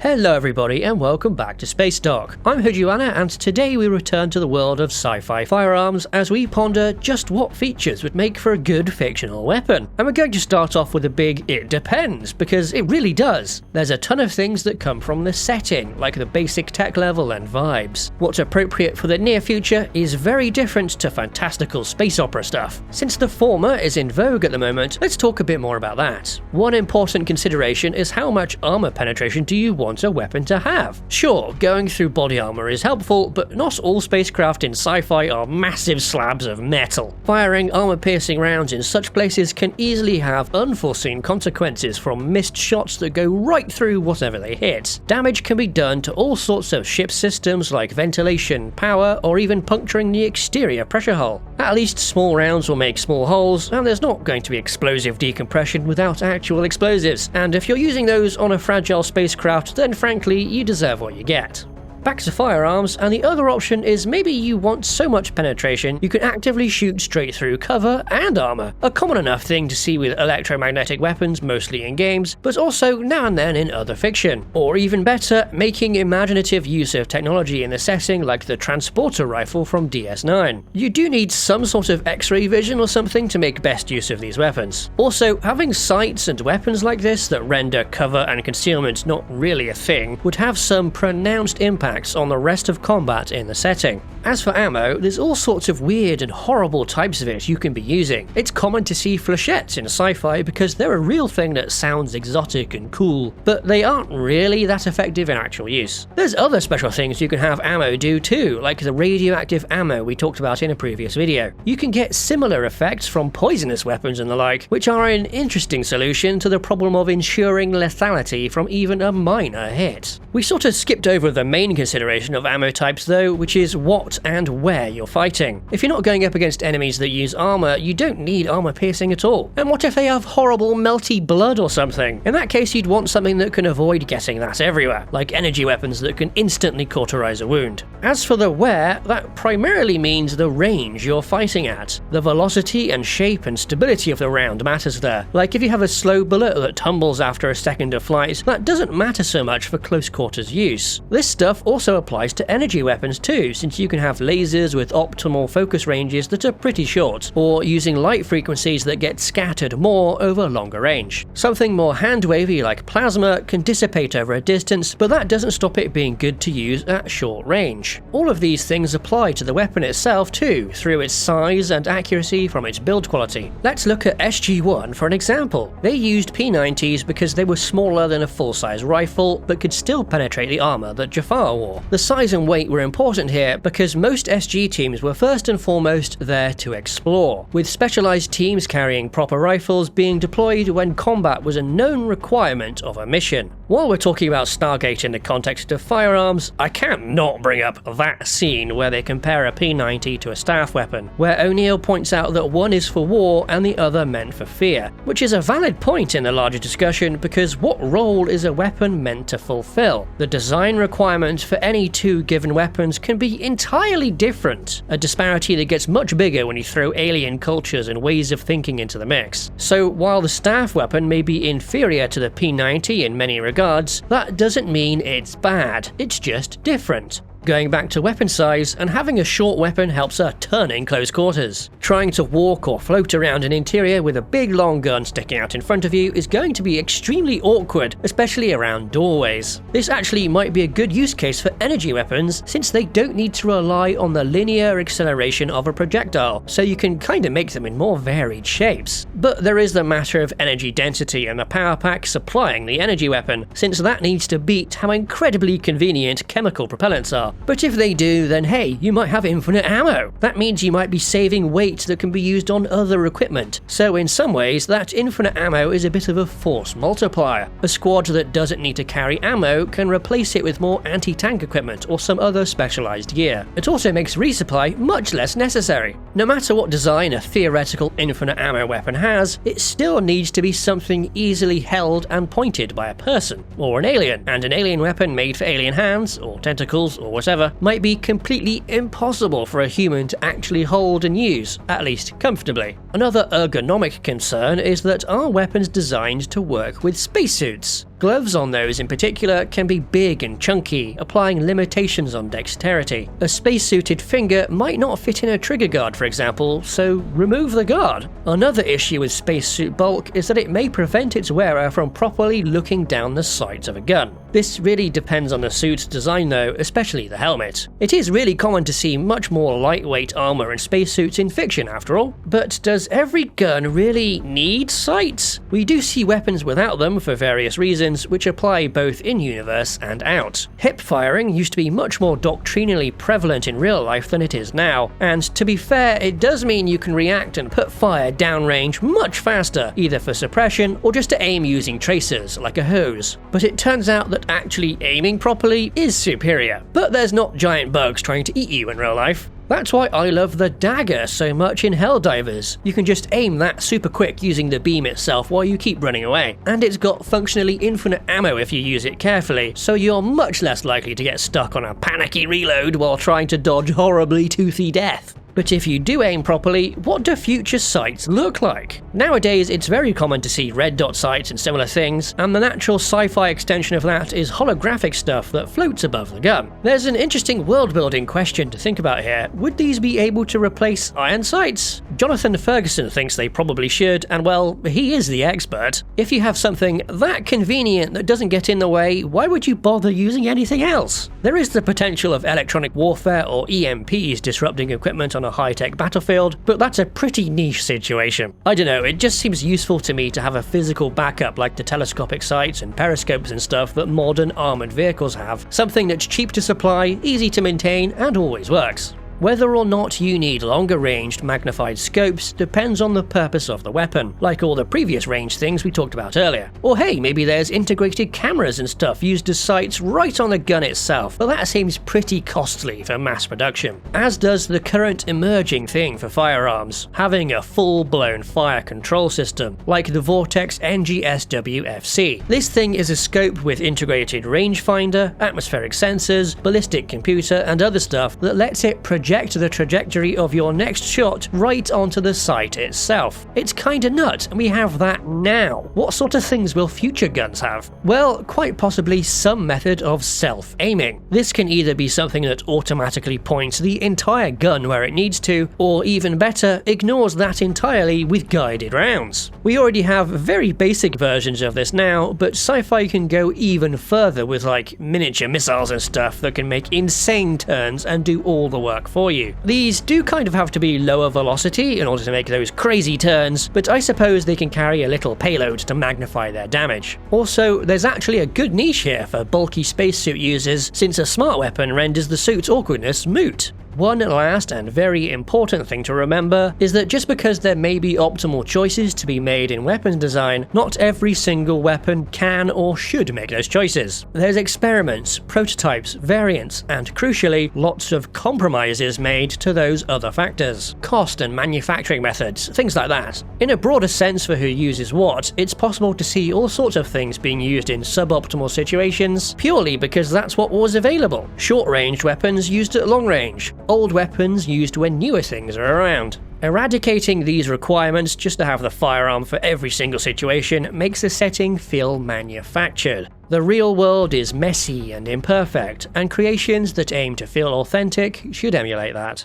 Hello everybody and welcome back to Spacedock. I'm SOJOURN and today we return to the world of sci-fi firearms as we ponder just what features would make for a good fictional weapon. And we're going to start off with a big "it depends" because it really does. There's a ton of things that come from the setting, like the basic tech level and vibes. What's appropriate for the near future is very different to fantastical space opera stuff. Since the former is in vogue at the moment, let's talk a bit more about that. One important consideration is how much armor penetration do you want a weapon to have? Sure, going through body armor is helpful, but not all spacecraft in sci-fi are massive slabs of metal. Firing armor-piercing rounds in such places can easily have unforeseen consequences from missed shots that go right through whatever they hit. Damage can be done to all sorts of ship systems like ventilation, power, or even puncturing the exterior pressure hull. At least small rounds will make small holes, and there's not going to be explosive decompression without actual explosives, and if you're using those on a fragile spacecraft, then frankly, you deserve what you get. Back to firearms, and the other option is maybe you want so much penetration you can actively shoot straight through cover and armor, a common enough thing to see with electromagnetic weapons mostly in games, but also now and then in other fiction. Or even better, making imaginative use of technology in the setting like the transporter rifle from DS9. You do need some sort of X-ray vision or something to make best use of these weapons. Also, having sights and weapons like this that render cover and concealment not really a thing would have some pronounced impact on the rest of combat in the setting. As for ammo, there's all sorts of weird and horrible types of it you can be using. It's common to see flechettes in sci-fi because they're a real thing that sounds exotic and cool, but they aren't really that effective in actual use. There's other special things you can have ammo do too, like the radioactive ammo we talked about in a previous video. You can get similar effects from poisonous weapons and the like, which are an interesting solution to the problem of ensuring lethality from even a minor hit. We sort of skipped over the main consideration of ammo types though, which is what and where you're fighting. If you're not going up against enemies that use armor, you don't need armor piercing at all. And what if they have horrible melty blood or something? In that case, you'd want something that can avoid getting that everywhere, like energy weapons that can instantly cauterize a wound. As for the where, that primarily means the range you're fighting at. The velocity and shape and stability of the round matters there. Like if you have a slow bullet that tumbles after a second of flight, that doesn't matter so much for close quarters use. This stuff also applies to energy weapons too, since you can have lasers with optimal focus ranges that are pretty short, or using light frequencies that get scattered more over longer range. Something more hand-wavy like plasma can dissipate over a distance, but that doesn't stop it being good to use at short range. All of these things apply to the weapon itself too, through its size and accuracy from its build quality. Let's look at SG-1 for an example. They used P90s because they were smaller than a full-size rifle, but could still penetrate the armor that Jafar wore. The size and weight were important here because most SG teams were first and foremost there to explore, with specialized teams carrying proper rifles being deployed when combat was a known requirement of a mission. While we're talking about Stargate in the context of firearms, I can't not bring up that scene where they compare a P90 to a staff weapon, where O'Neill points out that one is for war and the other meant for fear, which is a valid point in the larger discussion because what role is a weapon meant to fulfill? The design requirements for any two given weapons can be entirely different, a disparity that gets much bigger when you throw alien cultures and ways of thinking into the mix. So while the staff weapon may be inferior to the P90 in many regards, that doesn't mean it's bad, it's just different. Going back to weapon size, and having a short weapon helps a ton in close quarters. Trying to walk or float around an interior with a big long gun sticking out in front of you is going to be extremely awkward, especially around doorways. This actually might be a good use case for energy weapons since they don't need to rely on the linear acceleration of a projectile, so you can kinda make them in more varied shapes. But there is the matter of energy density and the power pack supplying the energy weapon, since that needs to beat how incredibly convenient chemical propellants are. But if they do, then hey, you might have infinite ammo. That means you might be saving weight that can be used on other equipment. So in some ways, that infinite ammo is a bit of a force multiplier. A squad that doesn't need to carry ammo can replace it with more anti-tank equipment or some other specialized gear. It also makes resupply much less necessary. No matter what design a theoretical infinite ammo weapon has, it still needs to be something easily held and pointed by a person, or an alien, and an alien weapon made for alien hands, or tentacles, or whatever, might be completely impossible for a human to actually hold and use, at least comfortably. Another ergonomic concern is that are weapons designed to work with spacesuits? Gloves on those in particular can be big and chunky, applying limitations on dexterity. A spacesuited finger might not fit in a trigger guard, for example, so remove the guard. Another issue with spacesuit bulk is that it may prevent its wearer from properly looking down the sights of a gun. This really depends on the suit's design though, especially the helmet. It is really common to see much more lightweight armor and spacesuits in fiction after all, but does every gun really need sights? We do see weapons without them for various reasons, which apply both in-universe and out. Hip firing used to be much more doctrinally prevalent in real life than it is now, and to be fair, it does mean you can react and put fire downrange much faster, either for suppression or just to aim using tracers, like a hose. But it turns out that actually aiming properly is superior, but there's not giant bugs trying to eat you in real life. That's why I love the dagger so much in Helldivers. You can just aim that super quick using the beam itself while you keep running away. And it's got functionally infinite ammo if you use it carefully, so you're much less likely to get stuck on a panicky reload while trying to dodge horribly toothy death. But if you do aim properly, what do future sights look like? Nowadays, it's very common to see red dot sights and similar things, and the natural sci-fi extension of that is holographic stuff that floats above the gun. There's an interesting world-building question to think about here. Would these be able to replace iron sights? Jonathan Ferguson thinks they probably should, and well, he is the expert. If you have something that convenient that doesn't get in the way, why would you bother using anything else? There is the potential of electronic warfare or EMPs disrupting equipment on a high-tech battlefield, but that's a pretty niche situation. I don't know, it just seems useful to me to have a physical backup like the telescopic sights and periscopes and stuff that modern armoured vehicles have. Something that's cheap to supply, easy to maintain, and always works. Whether or not you need longer-ranged magnified scopes depends on the purpose of the weapon, like all the previous range things we talked about earlier. Or hey, maybe there's integrated cameras and stuff used as sights right on the gun itself, but that seems pretty costly for mass production. As does the current emerging thing for firearms, having a full-blown fire control system, like the Vortex NGSW-FC. This thing is a scope with integrated rangefinder, atmospheric sensors, ballistic computer, and other stuff that lets it project the trajectory of your next shot right onto the sight itself. It's kinda nut, and we have that now. What sort of things will future guns have? Well, quite possibly some method of self-aiming. This can either be something that automatically points the entire gun where it needs to, or even better, ignores that entirely with guided rounds. We already have very basic versions of this now, but Sci-Fi can go even further with like miniature missiles and stuff that can make insane turns and do all the work for you. These do kind of have to be lower velocity in order to make those crazy turns, but I suppose they can carry a little payload to magnify their damage. Also, there's actually a good niche here for bulky spacesuit users, since a smart weapon renders the suit's awkwardness moot. One last and very important thing to remember is that just because there may be optimal choices to be made in weapons design, not every single weapon can or should make those choices. There's experiments, prototypes, variants, and crucially, lots of compromises made to those other factors. Cost and manufacturing methods, things like that. In a broader sense for who uses what, it's possible to see all sorts of things being used in suboptimal situations purely because that's what was available. Short-range weapons used at long range. Old weapons used when newer things are around. Eradicating these requirements just to have the firearm for every single situation makes the setting feel manufactured. The real world is messy and imperfect, and creations that aim to feel authentic should emulate that.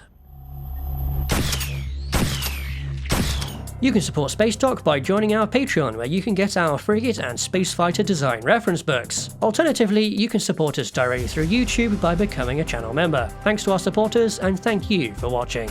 You can support Spacedock by joining our Patreon, where you can get our frigate and spacefighter design reference books. Alternatively, you can support us directly through YouTube by becoming a channel member. Thanks to our supporters, and thank you for watching.